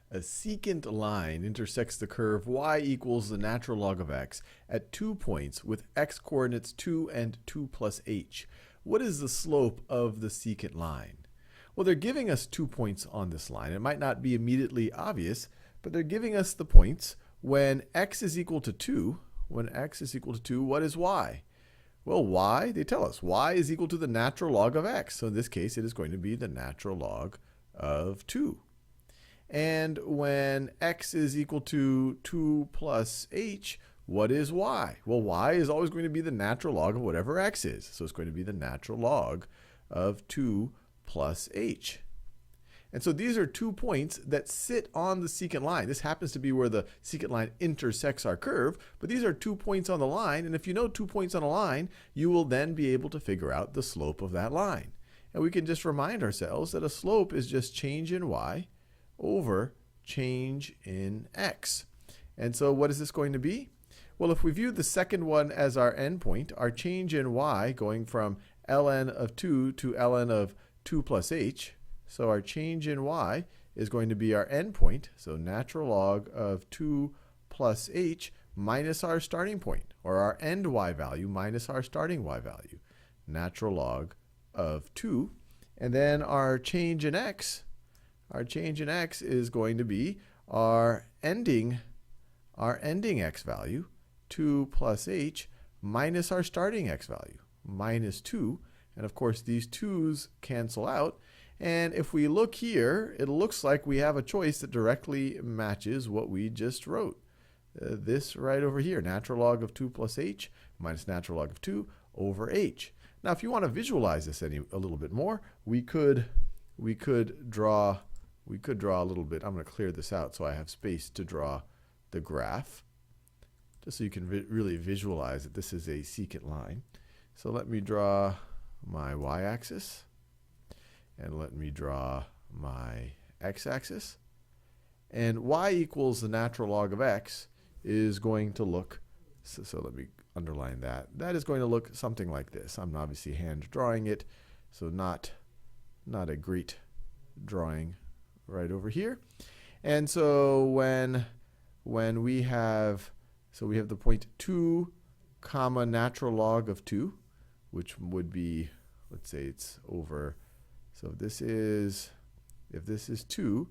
A secant line intersects the curve y equals the natural log of x at 2 points with x coordinates 2 and 2 plus h. What is the slope of the secant line? Well, they're giving us 2 points on this line. It might not be immediately obvious, but they're giving us the points when x is equal to 2. When x is equal to 2, what is y? Well, y, they tell us, y is equal to the natural log of x. So in this case, it is going to be the natural log of 2. And when x is equal to 2 plus h, what is y? Well, y is always going to be the natural log of whatever x is. So it's going to be the natural log of 2 plus h. And so these are 2 points that sit on the secant line. This happens to be where the secant line intersects our curve, but these are 2 points on the line. And if you know 2 points on a line, you will then be able to figure out the slope of that line. And we can just remind ourselves that a slope is just change in y over change in x. And so what is this going to be? Well, if we view the second one as our endpoint, our change in y going from ln of 2 to ln of 2 plus h, so our change in y is going to be our endpoint, so natural log of 2 plus h minus our starting point, or our end y value minus our starting y value, natural log of 2. And then our change in x is going to be our ending x value, 2 plus h, minus our starting x value, minus 2. And of course, these 2's cancel out. And if we look here, it looks like we have a choice that directly matches what we just wrote. This right over here, natural log of 2 plus h minus natural log of 2 over h. Now, if you want to visualize this a little bit more, we could draw a little bit. I'm going to clear this out so I have space to draw the graph, just so you can really visualize that this is a secant line. So let me draw my y-axis, and let me draw my x-axis. And y equals the natural log of x is going to look, so let me underline that. That is going to look something like this. I'm obviously hand drawing it, so not a great drawing right over here. And so when we have, we have the point 2 comma natural log of 2, which would be, let's say it's over, so if this is 2,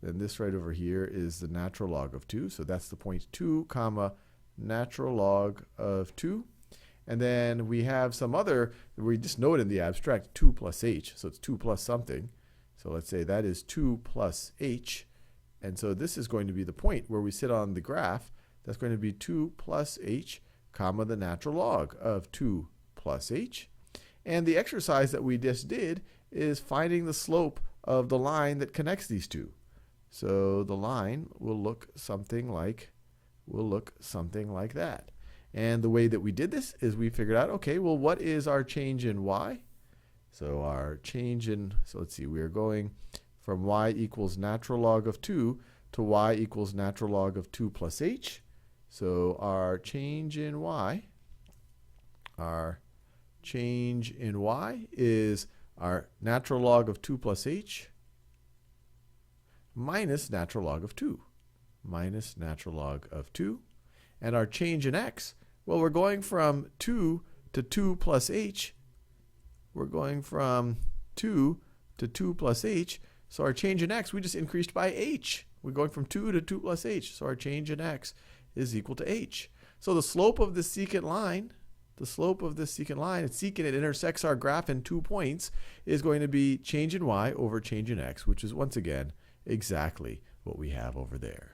then this right over here is the natural log of 2. So that's the point 2 comma natural log of 2. And then we have some other, we just know it in the abstract, 2 plus h. So it's 2 plus something. So let's say that is 2 plus h. And so this is going to be the point where we sit on the graph. That's going to be 2 plus h comma the natural log of 2 plus h. And the exercise that we just did is finding the slope of the line that connects these two. So the line will look something like that. And the way that we did this is we figured out, okay, well, what is our change in y? So our change in, so let's see, we are going from y equals natural log of 2 to y equals natural log of 2 plus h. So our change in y is our natural log of 2 plus h minus natural log of 2, minus natural log of 2. And our change in x, well, we're going from 2 to 2 plus h. We're going from 2 to 2 plus h. So our change in x, we just increased by h. We're going from 2 to 2 plus h. So our change in x is equal to h. So the slope of the secant line, it's secant, it intersects our graph in 2 points, is going to be change in y over change in x, which is once again exactly what we have over there.